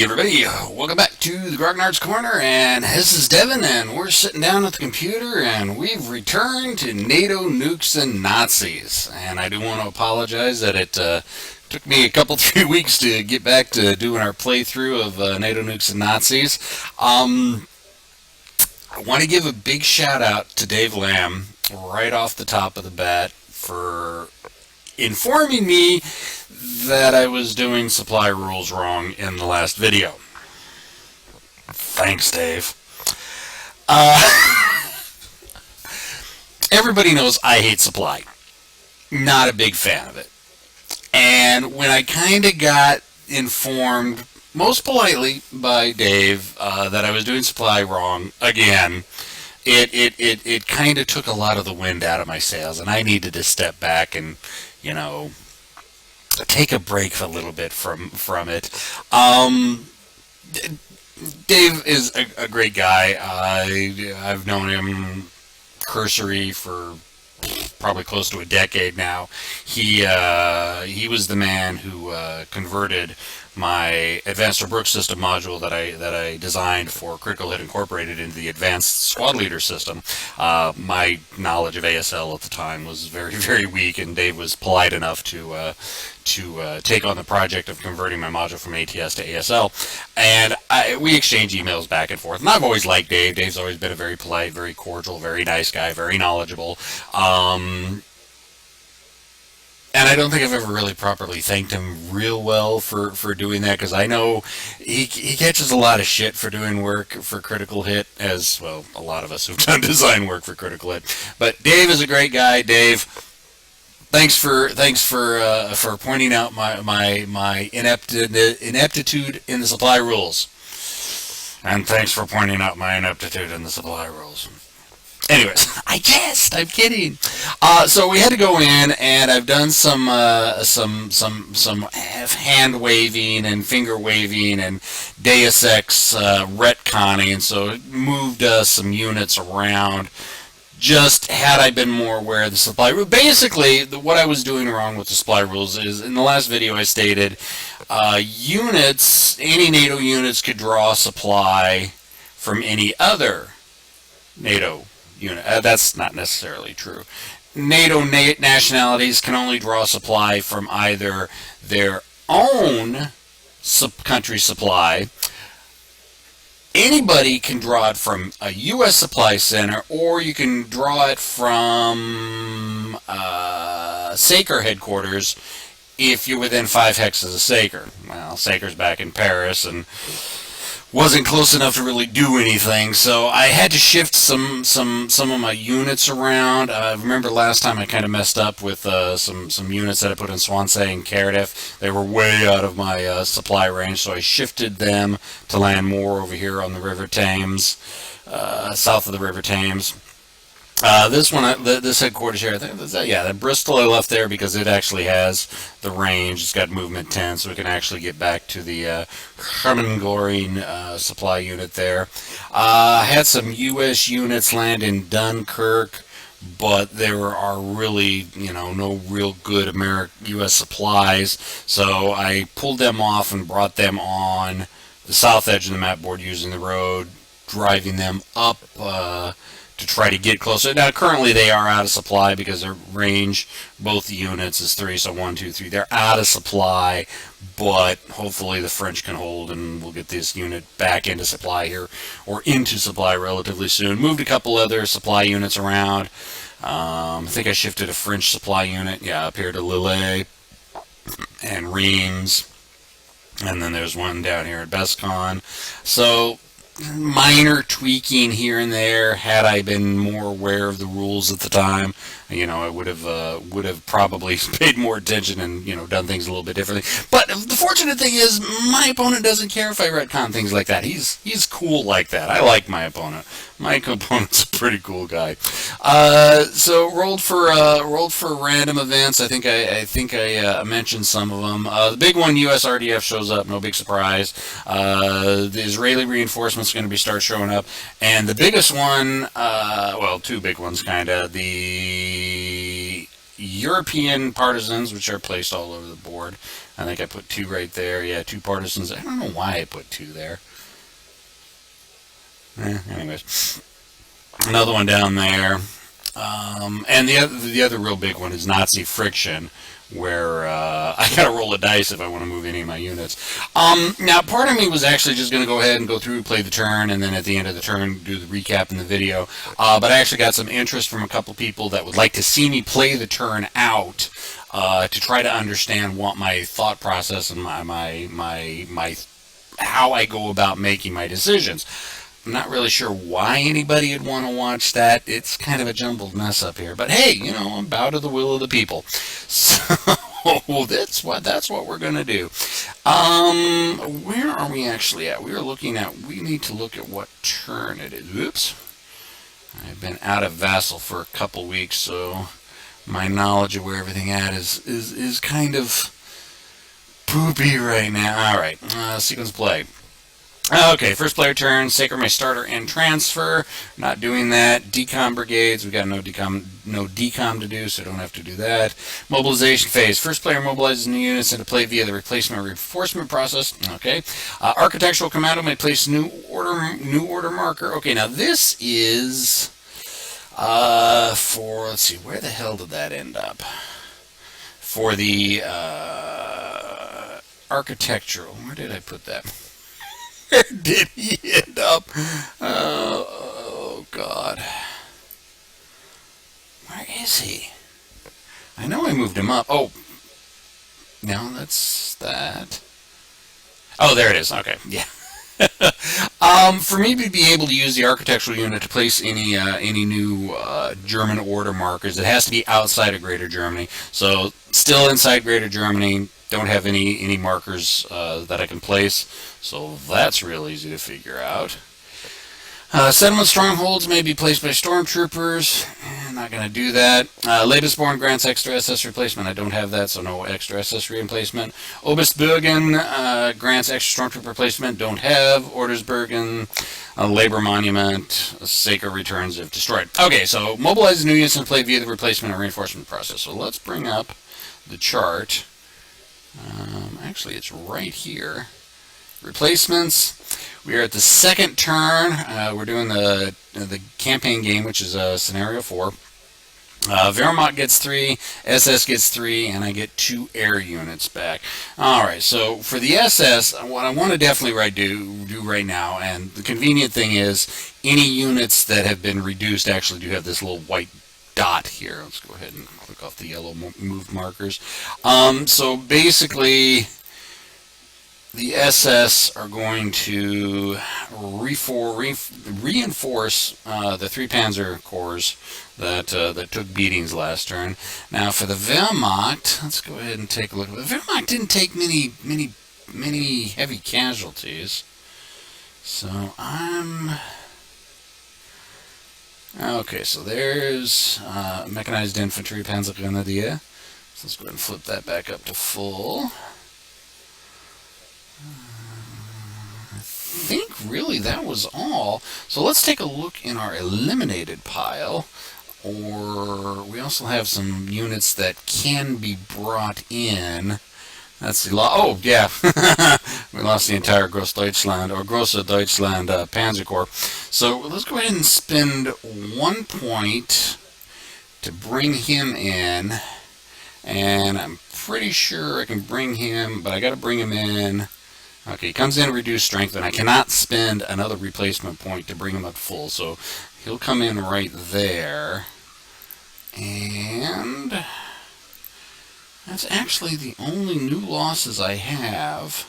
everybody, welcome back to the Grognards Corner, and this is Devin, and we're sitting down at the computer, and we've returned to NATO, Nukes and Nazis. And I do want to apologize that it took me a couple, 3 weeks to get back to doing our playthrough of NATO, Nukes and Nazis. I want to give a big shout out to Dave Lamb right off the top of the bat for informing me that I was doing supply rules wrong in the last video. Thanks, Dave. Everybody knows I hate supply. Not a big fan of it. And when I kind of got informed, most politely by Dave, that I was doing supply wrong again, it kind of took a lot of the wind out of my sails, and I needed to step back and, take a break a little bit from it. Dave is a great guy. I've known him cursory for probably close to a decade now. He was the man who converted my Advanced Tobruk System module that I designed for Critical Hit Incorporated into the Advanced Squad Leader System. My knowledge of ASL at the time was very, very weak, and Dave was polite enough to take on the project of converting my module from ATS to ASL, and we exchange emails back and forth. And I've always liked Dave. Dave's always been a very polite, very cordial, very nice guy, very knowledgeable. And I don't think I've ever really properly thanked him real well for doing that, because I know he catches a lot of shit for doing work for Critical Hit, as well a lot of us who've done design work for Critical Hit. But Dave is a great guy. Dave, thanks for pointing out my ineptitude in the supply rules, and thanks for pointing out my ineptitude in the supply rules. Anyways, I'm kidding. So we had to go in, and I've done some hand waving and finger waving and Deus Ex retconning, so moved some units around. Just had I been more aware of the supply rule. Basically, what I was doing wrong with the supply rules is, in the last video I stated, any NATO units could draw supply from any other NATO unit. That's not necessarily true. NATO nationalities can only draw supply from either their own country supply. Anybody can draw it from a U.S. supply center, or you can draw it from SACR headquarters if you're within 5 hexes of SACR. Well, SACR's back in Paris and wasn't close enough to really do anything, so I had to shift some of my units around. I remember last time I kind of messed up with some units that I put in Swansea and Cardiff. They were way out of my supply range, so I shifted them to land more over here on the River Thames, south of the River Thames. This one, this headquarters here, I think, that Bristol I left there because it actually has the range. It's got movement 10, so we can actually get back to the Hermann-Göring supply unit there. Had some U.S. units land in Dunkirk, but there are really, no real good U.S. supplies, so I pulled them off and brought them on the south edge of the map board using the road, driving them up to try to get closer. Now, currently they are out of supply because their range, both the units, is 3, so 1, 2, 3. They're out of supply, but hopefully the French can hold, and we'll get this unit back into supply here, or into supply relatively soon. Moved a couple other supply units around. I think I shifted a French supply unit, up here to Lille and Reims, and then there's one down here at Bescon. So minor tweaking here and there. Had I been more aware of the rules at the time, I would have probably paid more attention and done things a little bit differently. But the fortunate thing is, my opponent doesn't care if I retcon things like that. He's cool like that. I like my opponent. My opponent's a pretty cool guy. So rolled for random events. I think I mentioned some of them. The big one, U.S. RDF shows up. No big surprise. The Israeli reinforcements going to start showing up, and the biggest one, well, two big ones, kind of. The European partisans, which are placed all over the board. I think I put 2 right there. Yeah, 2 partisans. I don't know why I put 2 there. Anyways, another one down there. And the other real big one is Nazi friction, where I gotta roll a dice if I want to move any of my units. Now, part of me was actually just gonna go ahead and go through, play the turn, and then at the end of the turn do the recap in the video. But I actually got some interest from a couple people that would like to see me play the turn out to try to understand what my thought process and my how I go about making my decisions. I'm not really sure why anybody would want to watch that. It's kind of a jumbled mess up here. But hey, you know, I'm bow to the will of the people. So that's what we're going to do. Where are we actually at? We need to look at what turn it is. Oops. I've been out of Vassal for a couple weeks, so my knowledge of where everything at is kind of poopy right now. All right, sequence play. Okay, first player turn, sacred my starter and transfer. Not doing that. Decom brigades, we got no decom to do, so don't have to do that. Mobilization phase. First player mobilizes new units into play via the replacement or reinforcement process. Okay. Architectural commando may place new order marker. Okay, now this is for, let's see, where the hell did that end up? For the architectural, where did I put that? Where did he end up? Oh, God. Where is he? I know I moved him up. Oh. No, that's that. Oh, there it is. Okay. Yeah. For me to be able to use the architectural unit to place any new German order markers, it has to be outside of Greater Germany. So, still inside Greater Germany. Don't have any markers that I can place, so that's real easy to figure out. Settlement strongholds may be placed by stormtroopers. Not going to do that. Lebensborn grants extra SS replacement. I don't have that, so no extra SS replacement. Oberstbürgen grants extra stormtrooper replacement. Don't have. Ordersbergen, labor monument. Seiko returns if destroyed. Okay, so mobilize new units and play via the replacement and reinforcement process. So let's bring up the chart. Actually, it's right here. Replacements. We are at the second turn. We're doing the campaign game, which is scenario 4. Wehrmacht gets 3, SS gets 3, and I get 2 air units back. Alright, so for the SS, what I want to definitely do right now, and the convenient thing is, any units that have been reduced actually do have this little white dot here. Let's go ahead and click off the yellow moved markers. So basically, the SS are going to reinforce the 3 Panzer Corps that took beatings last turn. Now for the Wehrmacht, let's go ahead and take a look. The Wehrmacht didn't take many heavy casualties, so okay, so there's mechanized infantry, Panzergrenadier. So let's go ahead and flip that back up to full. I think really that was all. So let's take a look in our eliminated pile. Or we also have some units that can be brought in. That's the oh yeah, we lost the entire Grossdeutschland or Grosse Deutschland Panzer Corps. So let's go ahead and spend 1 point to bring him in, and I'm pretty sure I can bring him, but I got to bring him in. Okay, he comes in reduced strength, and I cannot spend another replacement point to bring him up full. So he'll come in right there, and that's actually the only new losses I have.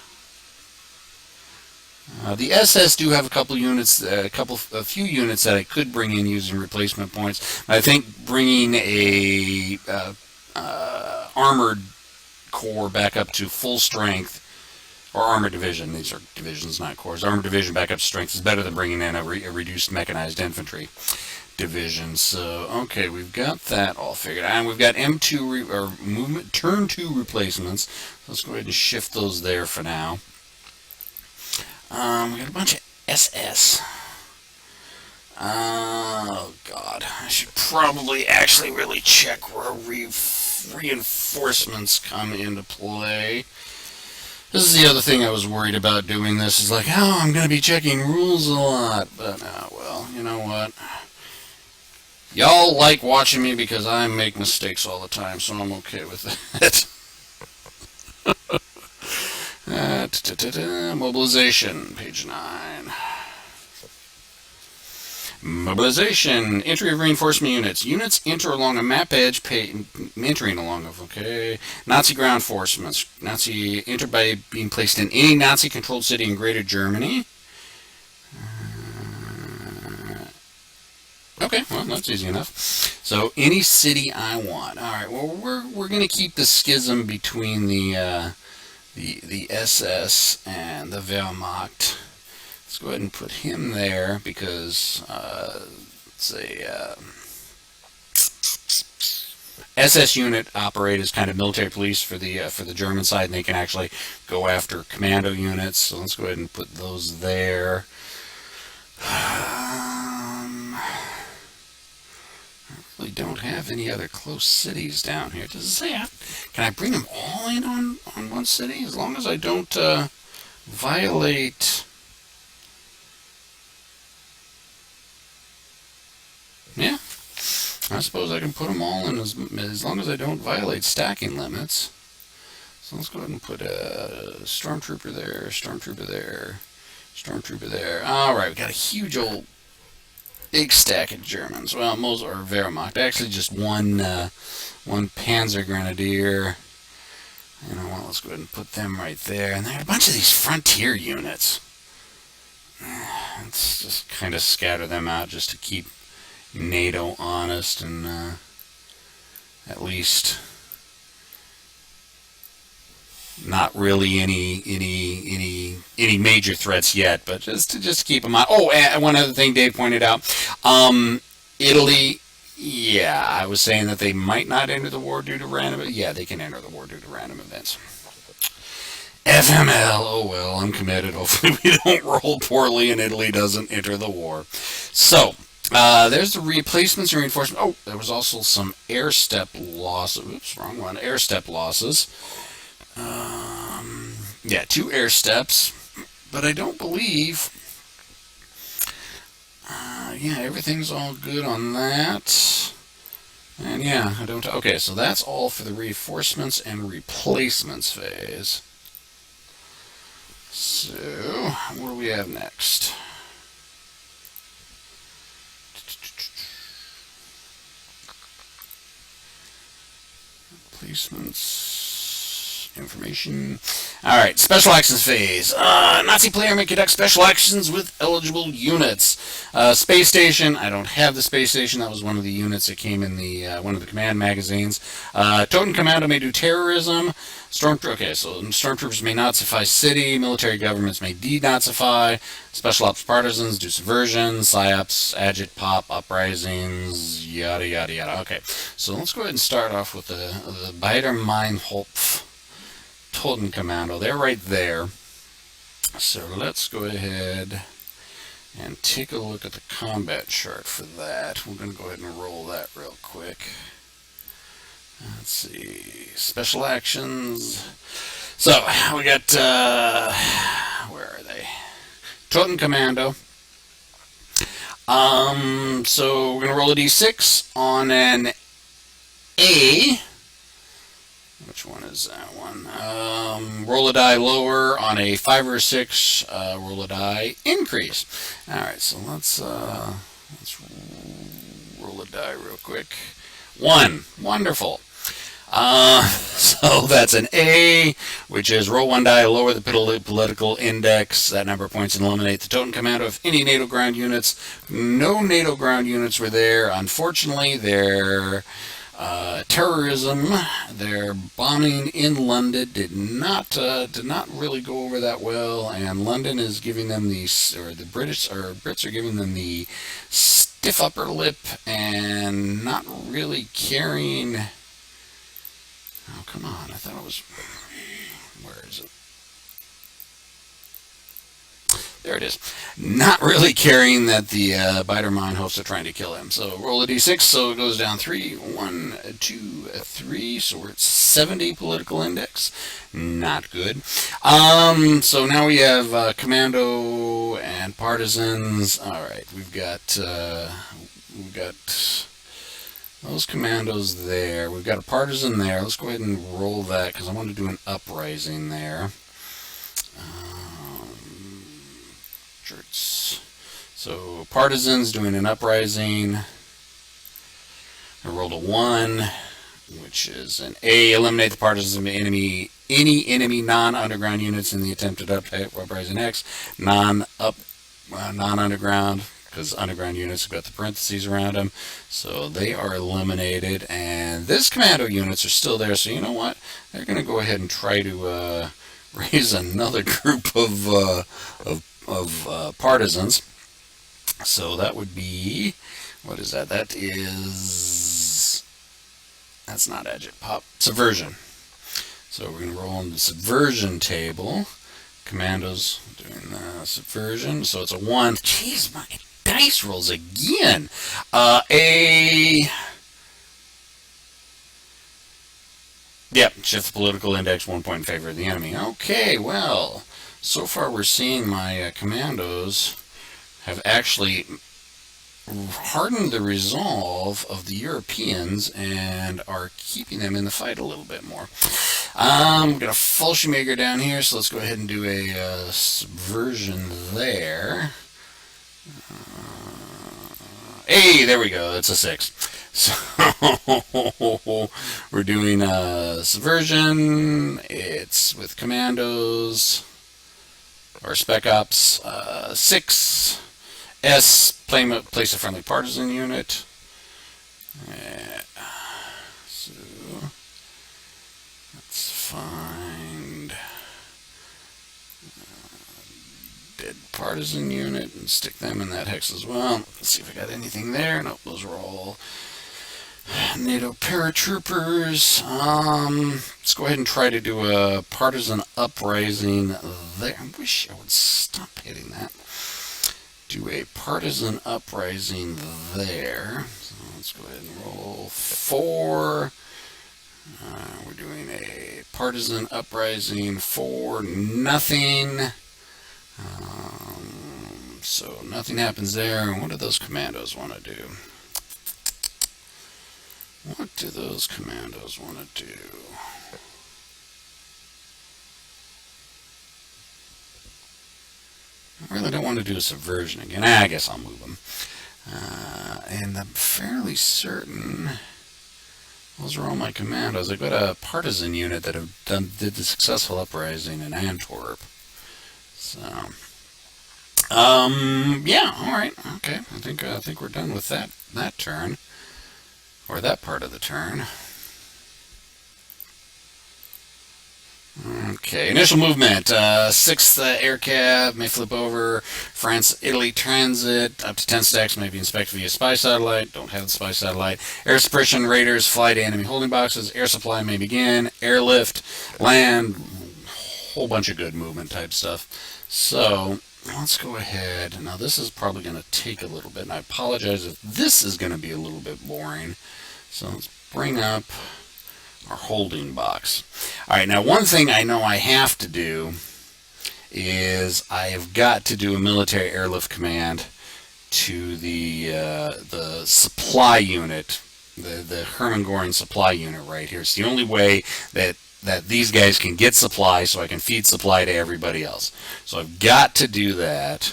The SS do have a couple units, a few units that I could bring in using replacement points. I think bringing a armored corps back up to full strength, or armored division, these are divisions, not corps, armored division back up to strength is better than bringing in a reduced mechanized infantry division. So, okay, we've got that all figured out. And we've got M2 or movement turn 2 replacements. Let's go ahead and shift those there for now. We got a bunch of SS. Oh God, I should probably actually really check where we've reinforcements come into play. This is the other thing I was worried about doing this, is like, oh, I'm going to be checking rules a lot. But, well, you know what? Y'all like watching me because I make mistakes all the time, so I'm okay with that. Mobilization, page 9. Mobilization, entry of reinforcement units. Units enter along a map edge, entering along of, okay. Nazi ground forcements. Nazi enter by being placed in any Nazi-controlled city in Greater Germany. Okay, well, that's easy enough. So, any city I want. All right, well, we're going to keep the schism between the SS and the Wehrmacht. Let's go ahead and put him there because it's a SS unit operate as kind of military police for the German side, and they can actually go after commando units. So let's go ahead and put those there. I really don't have any other close cities down here. Does it say can I bring them all in on one city as long as I don't violate? Yeah, I suppose I can put them all in as long as I don't violate stacking limits. So let's go ahead and put a stormtrooper there, stormtrooper there, stormtrooper there. All right, we got a huge old big stack of Germans. Well, most are Wehrmacht. Actually, just one Panzer Grenadier. You know what? Let's go ahead and put them right there. And there are a bunch of these frontier units. Let's just kind of scatter them out just to keep NATO honest and at least not really any major threats yet, but just to keep them on. Oh, and one other thing Dave pointed out, Italy. Yeah, I was saying that they might not enter the war due to random. Yeah, they can enter the war due to random events. FML. Oh well, I'm committed. Hopefully we don't roll poorly and Italy doesn't enter the war. So. There's the replacements and reinforcement. Oh, there was also some air step losses. Oops, wrong one. Air step losses. Yeah, 2 air steps. But I don't believe... yeah, everything's all good on that. And yeah, I don't... Okay, so that's all for the reinforcements and replacements phase. So, what do we have next? Replacements, information. All right, special actions phase. Nazi player may conduct special actions with eligible units. Space station. I don't have the space station. That was one of the units that came in the one of the command magazines. Toten Commando may do terrorism. Okay, so stormtroopers may Nazify city. Military governments may denazify. Special ops partisans do subversion, psyops, agit pop, uprisings, yada yada yada. Okay, so let's go ahead and start off with the Beidermeinhof Toten Commando. They're right there. So let's go ahead and take a look at the combat chart for that. We're going to go ahead and roll that real quick. Let's see. Special actions. So, we got, where are they? Toten Commando. So we're going to roll a d6 on an A. Which one is that one? Roll a die lower on a 5 or 6. Roll a die increase. All right, so let's roll a die real quick. 1. Wonderful. So that's an A, which is roll 1 die, lower the political index, that number of points, and eliminate the Toten Commando of any NATO ground units. No NATO ground units were there. Unfortunately, their terrorism, their bombing in London did not really go over that well, and London is giving them Brits are giving them the stiff upper lip and not really caring. Oh, come on. I thought it was... Where is it? There it is. Not really caring that the biter mine hosts are trying to kill him. So roll a d6, so it goes down 3. 1, 2, 3. So we're at 70 political index. Not good. So now we have commando and partisans. All right, we've got those commandos there. We've got a partisan there. Let's go ahead and roll that because I want to do an uprising there. So partisans doing an uprising. I rolled a 1, which is an A. Eliminate the partisans of any enemy non-underground units in the attempted uprising X. Non-underground, because underground units have got the parentheses around them. So they are eliminated. And this commando units are still there. So you know what? They're going to go ahead and try to raise another group of partisans. So that would be, what is that? That's not agit pop, subversion. So we're going to roll on the subversion table. Commandos doing subversion. So it's a 1. Jeez, my dice rolls again. Yep, shift the political index 1 point in favor of the enemy. Okay, well, so far we're seeing my commandos have actually hardened the resolve of the Europeans and are keeping them in the fight a little bit more. We've got a Fallschirmjäger down here, so let's go ahead and do a subversion there. Hey, there we go. That's a 6. So we're doing subversion. It's with commandos or spec ops. 6. S, place a friendly partisan unit. So let's find dead partisan unit and stick them in that hex as well. Let's see if I got anything there. Nope, those are all NATO paratroopers. Let's go ahead and try to do a partisan uprising there. I wish I would stop hitting that. Do a partisan uprising there. So let's go ahead and roll 4. We're doing a partisan uprising for nothing. So nothing happens there. What do those commandos want to do? What do those commandos want to do? I really don't want to do a subversion again. I guess I'll move them. And I'm fairly certain those are all my commandos. I've got a partisan unit that did the successful uprising in Antwerp. So, yeah, all right, okay. I think we're done with that turn, or that part of the turn. Okay, initial movement. 6th air cab may flip over. France-Italy transit. Up to 10 stacks may be inspected via spy satellite. Don't have the spy satellite. Air suppression raiders fly to enemy holding boxes. Air supply may begin. Airlift, land. Whole bunch of good movement type stuff. So let's go ahead. Now this is probably going to take a little bit, and I apologize if this is going to be a little bit boring. So let's bring up our holding box. All right, now one thing I know I have to do is I have got to do a military airlift command to the supply unit, the Hermann Göring supply unit right here. It's the only way that these guys can get supply, so I can feed supply to everybody else. So I've got to do that,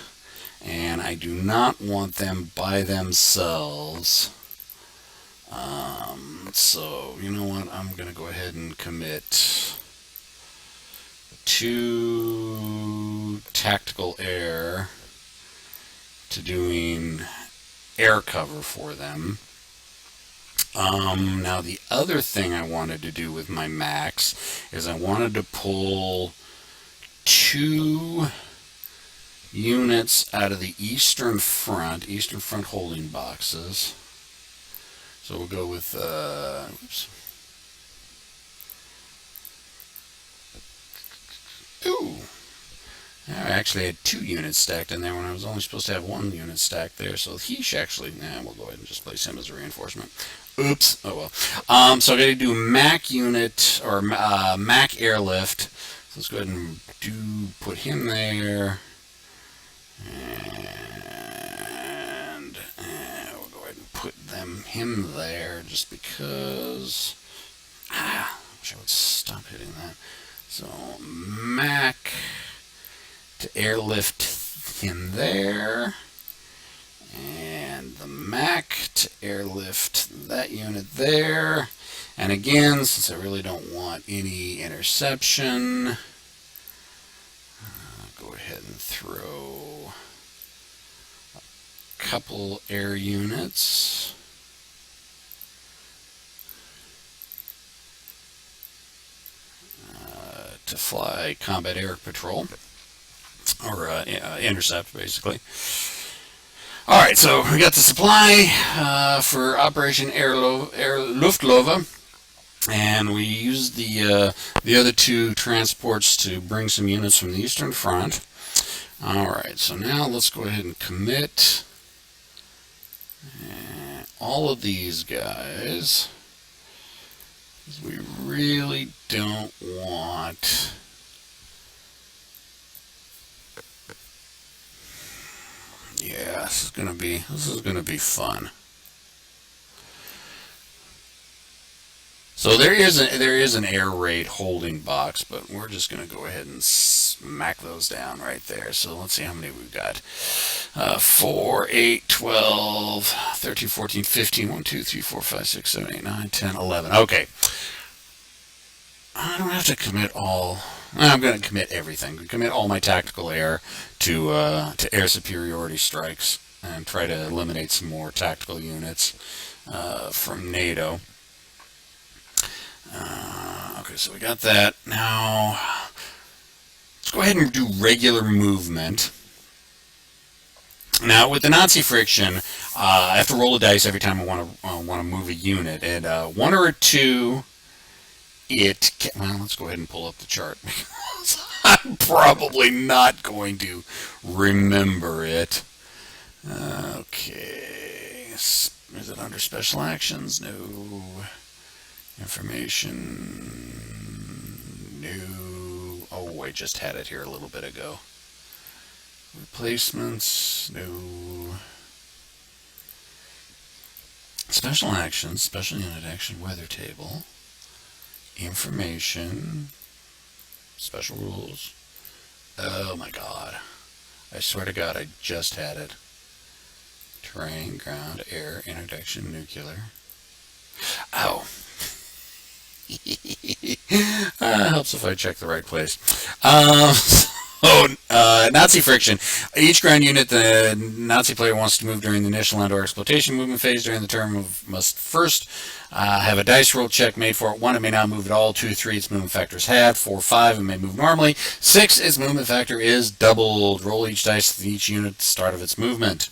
and I do not want them by themselves. So, you know what, I'm going to go ahead and commit 2 tactical air to doing air cover for them. Now the other thing I wanted to do with my max is I wanted to pull 2 units out of the Eastern Front holding boxes. So we'll go with, oops. Ooh, I actually had 2 units stacked in there when I was only supposed to have 1 unit stacked there. So he should actually, we'll go ahead and just place him as a reinforcement. Oops. Oh well. So I got to do Mac unit or Mac airlift. So let's go ahead and put him there. And we'll go ahead and put him there just because. I wish I would stop hitting that. So Mac to airlift him there, and the Mac to airlift that unit there. And again, since I really don't want any interception, go ahead and throw a couple air units. To fly combat air patrol, or intercept, basically. Alright, so we got the supply for Operation Air Luftwaffe, and we used the other 2 transports to bring some units from the Eastern Front. Alright, so now let's go ahead and commit all of these guys. We really don't want this is gonna be fun. So there is an air raid holding box, but we're just gonna go ahead and smack those down right there. So let's see how many we've got. 4, 8, 12, 13, 14, 15, 1, 2, 3, 4, 5, 6, 7, 8, 9, 10, 11. Okay. I don't have to commit all. I'm going to commit everything. Commit all my tactical air to air superiority strikes and try to eliminate some more tactical units from NATO. Okay, so we got that. Now, let's go ahead and do regular movement. Now, with the Nazi friction, I have to roll a dice every time I want to move a unit. And 1 or a 2, well, let's go ahead and pull up the chart. I'm probably not going to remember it. Okay. Is it under special actions? No. Information. No. Oh, I just had it here a little bit ago. Replacements. No. Special actions. Special unit action. Weather table. Information. Special rules. Oh my god. I swear to god I just had it. Terrain, ground, air, interdiction, nuclear. Oh. Helps if I check the right place. Nazi friction. Each ground unit the Nazi player wants to move during the initial and/or exploitation movement phase during the turn must first have a dice roll check made for it. 1, it may not move at all. 2, 3, its movement factor is halved. 4, 5, it may move normally. 6, its movement factor is doubled. Roll each dice to each unit at the start of its movement.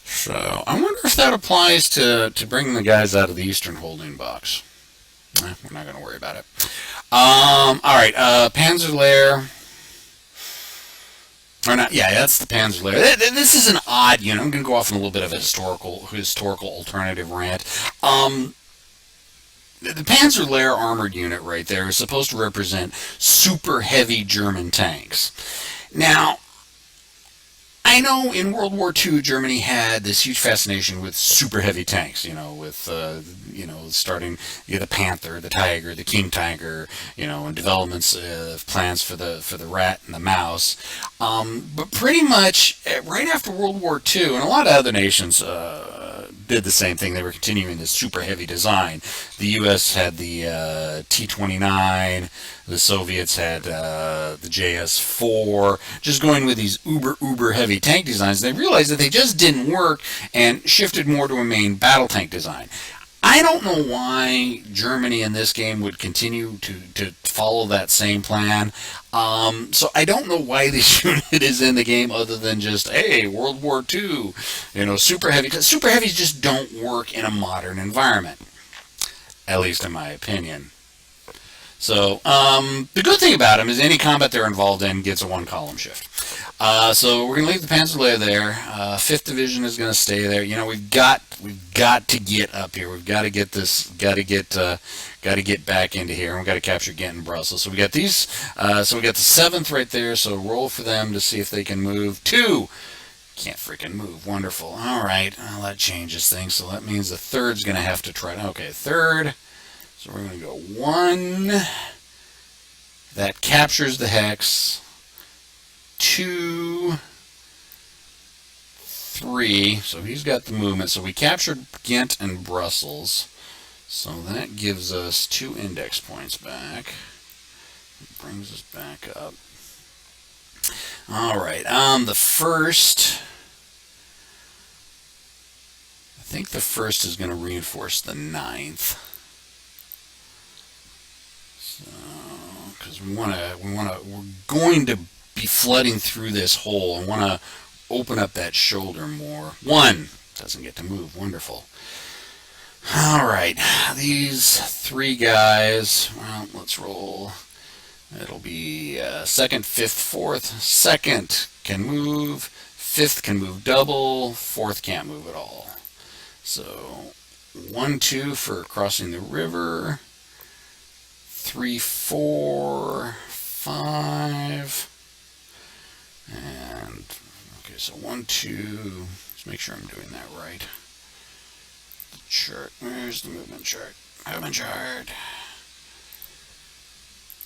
So, I wonder if that applies to bringing the guys out of the Eastern holding box. We're not going to worry about it. Alright, Panzer Lair. Or not, yeah, that's the Panzer Lair. This is an odd unit. I'm going to go off on a little bit of a historical alternative rant. The Panzer Lair armored unit right there is supposed to represent super heavy German tanks. Now, I know in World War II, Germany had this huge fascination with super heavy tanks, with, starting the Panther, the Tiger, the King Tiger, and developments of plans for the Rat and the Mouse. But pretty much right after World War II, and a lot of other nations did the same thing. They were continuing this super heavy design. The U.S. had the T-29. The Soviets had the JS-4. Just going with these uber heavy tank designs. They realized that they just didn't work and shifted more to a main battle tank design. I don't know why Germany in this game would continue to follow that same plan. So I don't know why this unit is in the game other than just, hey, World War II, super heavy. Because super heavies just don't work in a modern environment, at least in my opinion. So the good thing about them is any combat they're involved in gets a 1-column shift. So we're gonna leave the Panzerlehr there. 5th Division is gonna stay there. You know, we've got to get up here. We've got to get this. Got to get back into here. And we've got to capture Ghent and Brussels. So we got these. So we got the 7th right there. So roll for them to see if they can move. 2 can't freaking move. Wonderful. All right. Well, that changes things. So that means the 3rd's gonna have to try. Okay, 3rd. So we're gonna go 1. That captures the hex. 2, 3, so he's got the movement. So we captured Ghent and Brussels, so that gives us 2 index points back. It brings us back up. All right, the 1st, I think the 1st is going to reinforce the 9th. So, because we're going to be flooding through this hole. I want to open up that shoulder more. 1 doesn't get to move. Wonderful. All right, these 3 guys. Well, let's roll. It'll be 2nd, 5th, 4th. 2nd can move. 5th can move double. 4th can't move at all. So 1, 2 for crossing the river. 3, 4, 5. And, okay, so 1, 2, let's make sure I'm doing that right. The chart, where's the movement chart? Movement chart.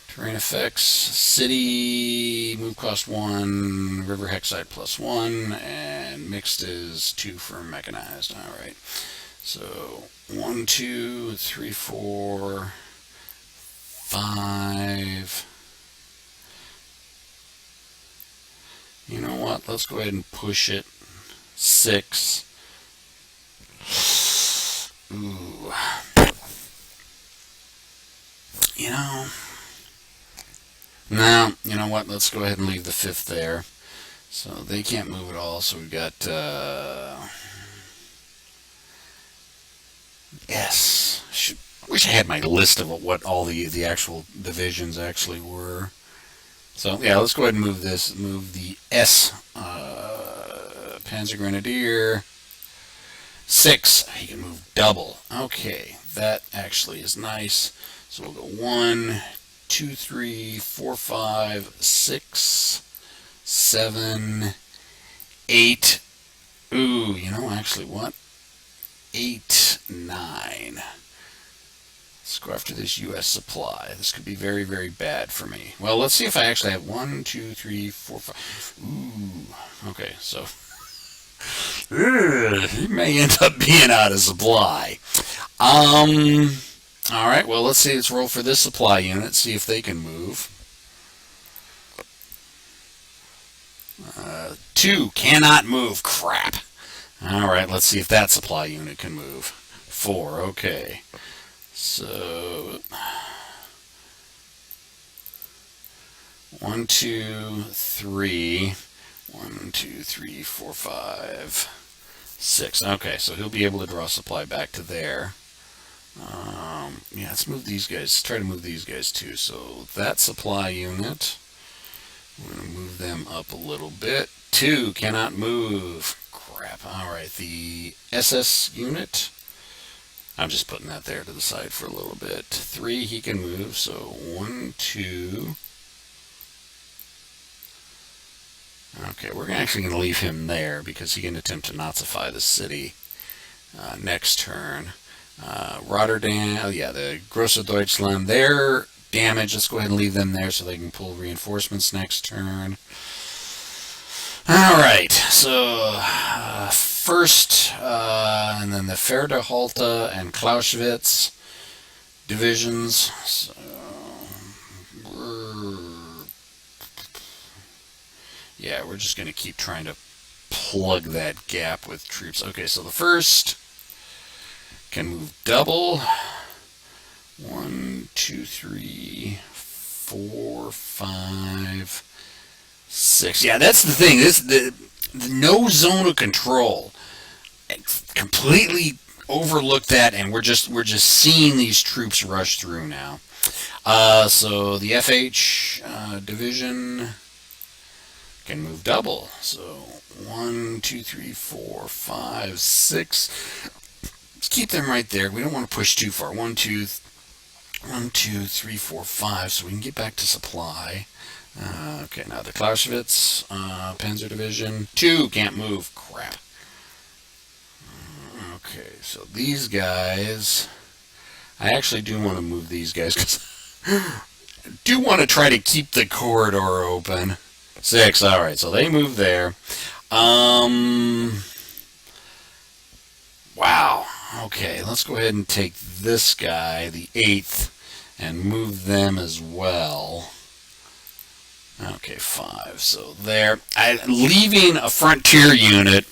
Terrain effects, city, move cost 1, river hexite +1, and mixed is 2 for mechanized. Alright, so 1, 2, 3, 4, 5. You know what? Let's go ahead and push it. 6. Ooh. You know. No, you know what? Let's go ahead and leave the 5th there. So they can't move at all. So we've got S. Wish I had my list of what all the actual divisions actually were. So yeah, let's go ahead and move this. Move the S Panzer Grenadier. 6. He can move double. Okay, that actually is nice. So we'll go 1, 2, 3, 4, 5, 6, 7, 8. Ooh, you know, actually, what? 8, 9. Let's go after this U.S. supply. This could be very, very bad for me. Well, let's see if I actually have 1, 2, 3, 4, 5. Ooh. Okay, so he may end up being out of supply. All right. Well, let's see. Let's roll for this supply unit. See if they can move. 2 cannot move. Crap. All right. Let's see if that supply unit can move. 4. Okay. So 1, 2, 3. 1, 2, 3, 4, 5, 6. Okay, so he'll be able to draw supply back to there. Yeah, let's move these guys. Let's try to move these guys too. So that supply unit, we're going to move them up a little bit. 2 cannot move. Crap. All right, the SS unit, I'm just putting that there to the side for a little bit. 3 he can move. So 1, 2. Okay, we're actually going to leave him there because he can attempt to Nazify the city next turn. Rotterdam, oh yeah, the Grosse Deutschland, they're damaged. Let's go ahead and leave them there so they can pull reinforcements next turn. Alright, so 1st, and then the Verderhalte and Clausewitz divisions. So we're just going to keep trying to plug that gap with troops. Okay, so the 1st can move double. 1, 2, 3, 4, 5, 6. Yeah, that's the thing. The no zone of control. Completely overlooked that, and we're just seeing these troops rush through now. So the FH division can move double. So 1, 2, 3, 4, 5, 6. Let's keep them right there. We don't want to push too far. 1, 2, 3, 4, 5. So we can get back to supply. Okay, now the Clausewitz Panzer Division 2 can't move. Crap. Okay, so these guys, I actually do want to move these guys because I do want to try to keep the corridor open. 6, alright, so they move there. Wow. Okay, let's go ahead and take this guy, the 8th, and move them as well. Okay, 5. So there. Leaving a frontier unit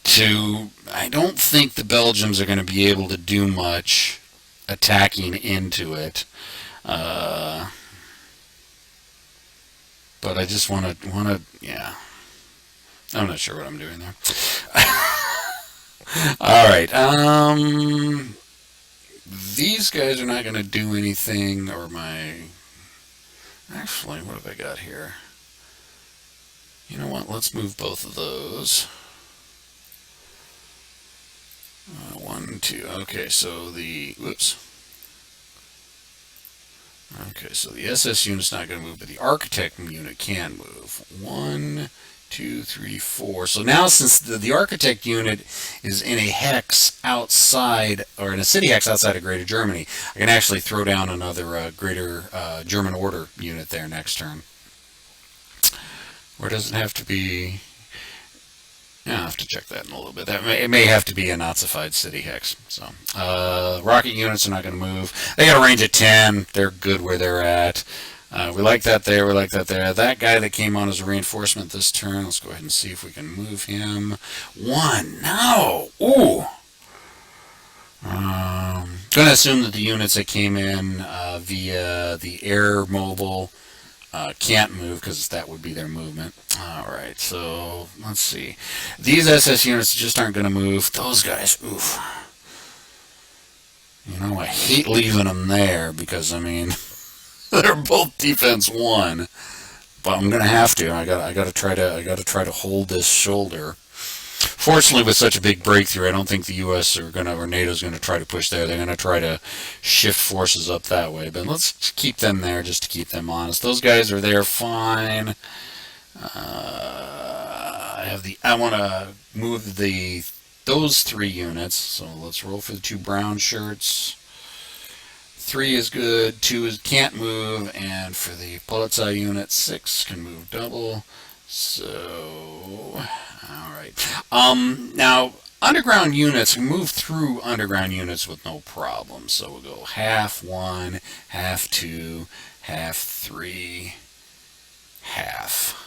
to... I don't think the Belgians are going to be able to do much attacking into it. But I just want to, yeah. I'm not sure what I'm doing there. All right. These guys are not going to do anything, or my... Actually, what have I got here? You know what? Let's move both of those. 1, 2. Okay, so the... Whoops. Okay, so the SS unit's not going to move, but the Architect unit can move. 1, 2, 3, 4. So now, since the Architect unit is in a hex outside, or in a city hex outside of Greater Germany, I can actually throw down another Greater German Order unit there next turn. Or does it have to be... Yeah, I'll have to check that in a little bit. It may have to be a Nazified city hex. So, rocket units are not going to move. They got a range of 10. They're good where they're at. We like that there. We like that there. That guy that came on as a reinforcement this turn, let's go ahead and see if we can move him. 1. No! Ooh! Going to assume that the units that came in via the air mobile can't move, because that would be their movement. Alright, so let's see. These SS units just aren't going to move. Those guys, oof. You know, I hate leaving them there, because, I mean, they're both defense 1. But I'm going to have to. I got to try to hold this shoulder. Fortunately, with such a big breakthrough, I don't think the U.S. or NATO's going to try to push there. They're going to try to shift forces up that way. But let's keep them there just to keep them honest. Those guys are there fine. I want to move those 3 units. So let's roll for the 2 brown shirts. 3 is good. 2 can't move, and for the Polizei unit, 6 can move double. So, all right. Now, underground units, we move through underground units with no problem. So we'll go half 1, half 2, half 3, half.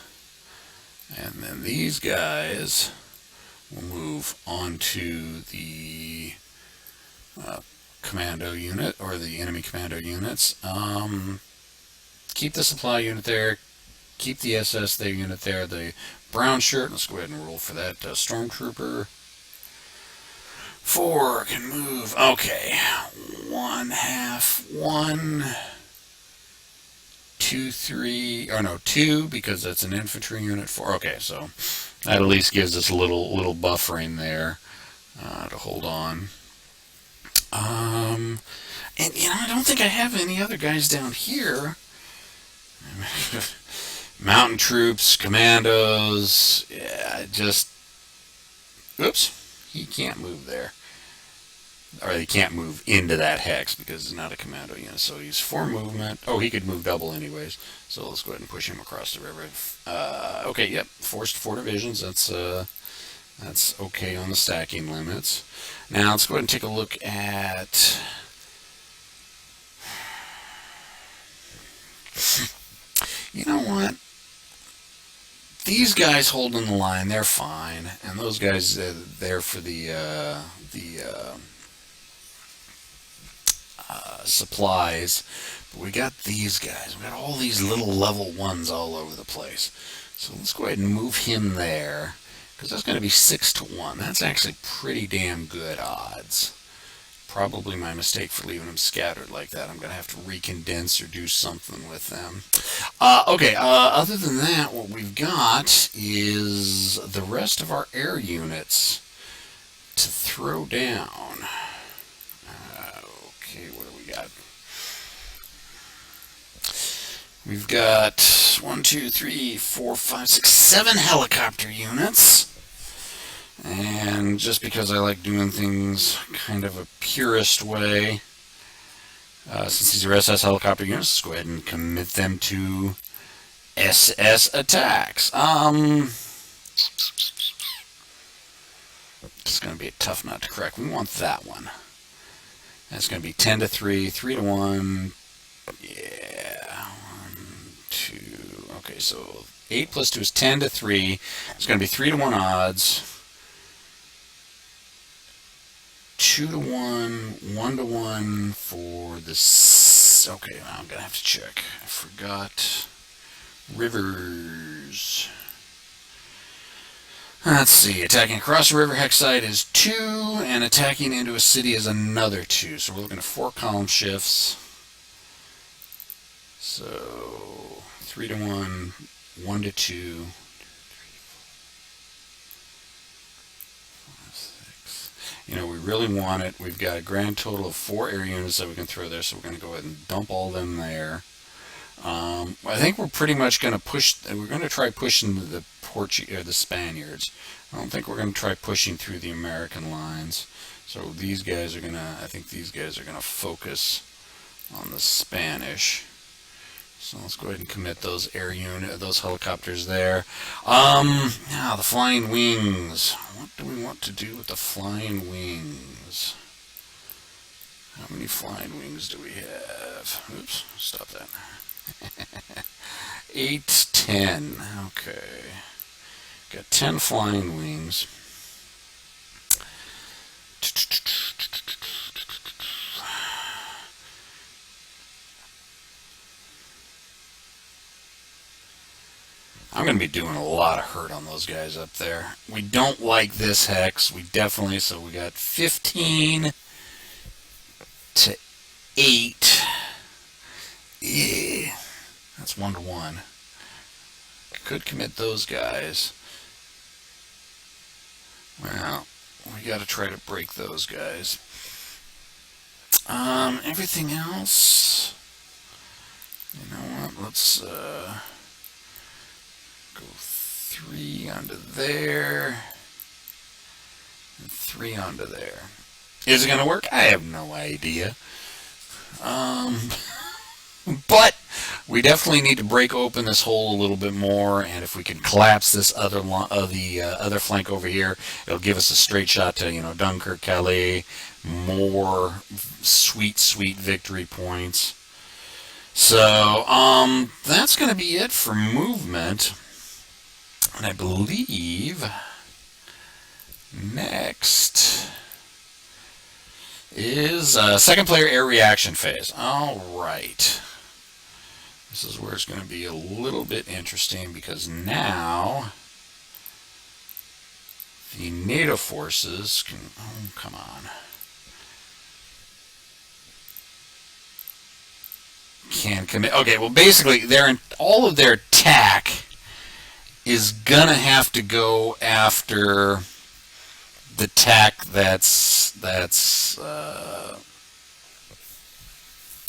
And then these guys will move onto the commando unit, or the enemy commando units. Keep the supply unit there. Keep the SS there unit there. The brown shirt, let's go ahead and roll for that stormtrooper. 4 can move. Okay. 1 half. 1, 2, 3. Or no, 2, because that's an infantry unit. 4. Okay, so that at least gives us a little buffering there to hold on. And you know, I don't think I have any other guys down here. Mountain troops, commandos, yeah, just, oops, he can't move there. Or he can't move into that hex because it's not a commando unit. So he's 4 movement. Oh, he could move double anyways. So let's go ahead and push him across the river. Okay, yep, forced 4 divisions. That's okay on the stacking limits. Now let's go ahead and take a look at... You know what? These guys holding the line, they're fine, and those guys there for the supplies. But we got these guys. We got all these little level 1s all over the place. So let's go ahead and move him there, because that's going to be 6 to 1. That's actually pretty damn good odds. Probably my mistake for leaving them scattered like that. I'm going to have to recondense or do something with them. Okay, other than that, what we've got is the rest of our air units to throw down. Okay, what do we got? We've got 1, 2, 3, 4, 5, 6, 7 helicopter units. And just because I like doing things kind of a purist way, since these are SS helicopter units, let's go ahead and commit them to SS attacks. It's going to be a tough nut to crack. We want that one. That's going to be 10 to 3, 3 to 1. Yeah, 1, 2. Okay, so 8 plus 2 is 10 to 3. It's going to be 3 to 1 odds. 2 to 1, 1 to 1 for this. Okay, I'm going to have to check. I forgot. Rivers. Let's see. Attacking across the river hex site is 2, and attacking into a city is another 2. So we're looking at 4 column shifts. So 3 to 1, 1 to 2. You know, we really want it. We've got a grand total of 4 air units that we can throw there, so we're going to go ahead and dump all them there. I think we're pretty much going to push. We're going to try pushing the the Spaniards. I don't think we're going to try pushing through the American lines. So these guys are going to. I think these guys are going to focus on the Spanish. So let's go ahead and commit those those helicopters there. Now the flying wings. What do we want to do with the flying wings? How many flying wings do we have? Oops, stop that. 8, 10. Okay. Got 10 flying wings. I'm going to be doing a lot of hurt on those guys up there. We don't like this hex. We definitely, so we got 15 to 8. Yeah. That's 1 to 1. Could commit those guys. Well, we got to try to break those guys. Everything else, you know what, let's go 3 onto there, and 3 onto there. Is it going to work? I have no idea. But we definitely need to break open this hole a little bit more, and if we can collapse this other other flank over here, it'll give us a straight shot to, you know, Dunkirk, Calais, more sweet, sweet victory points. So that's going to be it for movement, and I believe next is second player air reaction phase. All right. This is where it's going to be a little bit interesting, because now the NATO forces can, oh, come on, can commit. Okay, well, basically, all of their attack is going to have to go after the attack that's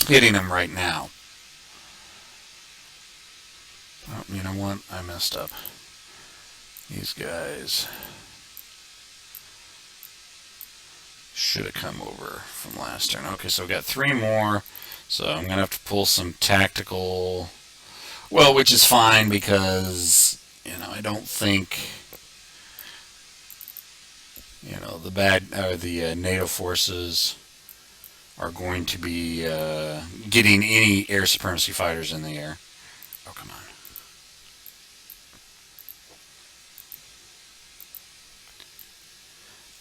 hitting them right now. Oh, you know what? I messed up. These guys should have come over from last turn. Okay, so we got 3 more. So I'm going to have to pull some tactical... Well, which is fine, because, you know, I don't think, you know, the NATO forces are going to be getting any air supremacy fighters in the air. Oh, come on.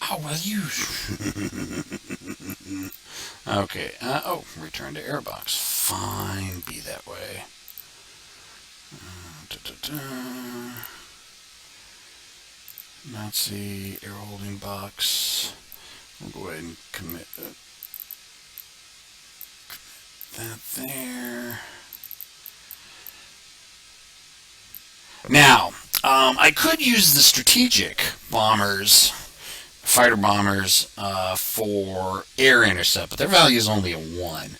Oh, well, you... Okay. Oh, return to airbox. Fine, be that way. Nazi air holding box. We'll go ahead and commit it. that there. Now, I could use the strategic bombers, fighter bombers, for air intercept, but their value is only a 1.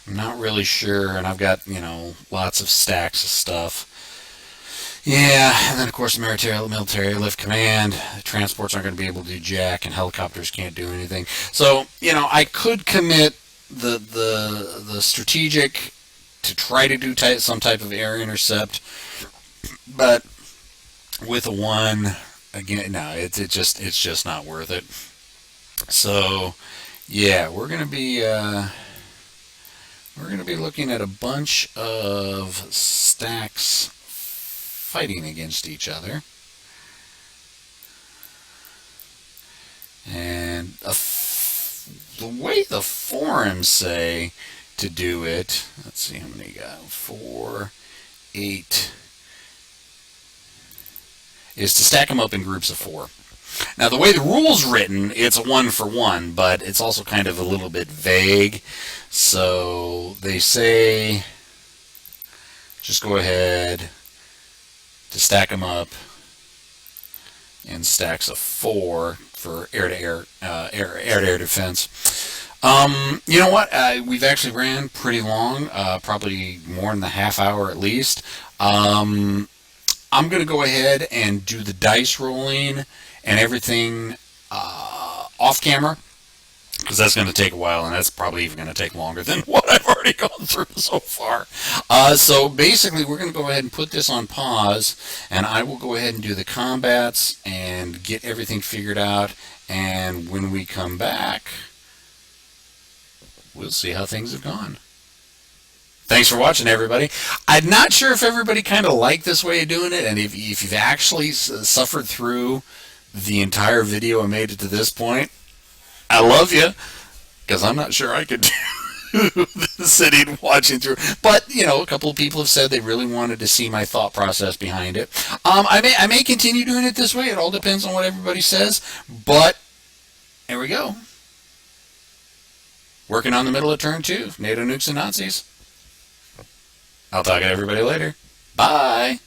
I'm not really sure, and I've got, lots of stacks of stuff. Yeah, and then of course the military lift command, transports aren't going to be able to do jack, and helicopters can't do anything. So, I could commit the strategic to try to do some type of air intercept, but with a 1, again, no, it's just not worth it. So, yeah, we're gonna be looking at a bunch of stacks fighting against each other, and the way the forums say to do it, let's see how many you got. 4, 8. Is to stack them up in groups of 4. Now, the way the rule's written, it's a 1-for-1, but it's also kind of a little bit vague. So they say just go ahead to stack them up in stacks of 4 for air-to-air defense. You know what? We've actually ran pretty long, probably more than the half hour at least. I'm going to go ahead and do the dice rolling and everything off camera, because that's going to take a while, and that's probably even going to take longer than what I've already gone through so far. So basically, we're going to go ahead and put this on pause, and I will go ahead and do the combats and get everything figured out, and when we come back, we'll see how things have gone. Thanks for watching, everybody. I'm not sure if everybody kind of liked this way of doing it, and if you've actually suffered through the entire video and made it to this point, I love you, because I'm not sure I could do this sitting watching through. But, a couple of people have said they really wanted to see my thought process behind it. I may continue doing it this way. It all depends on what everybody says. But, there we go. Working on the middle of turn 2, NATO, Nukes and Nazis. I'll talk to everybody later. Bye.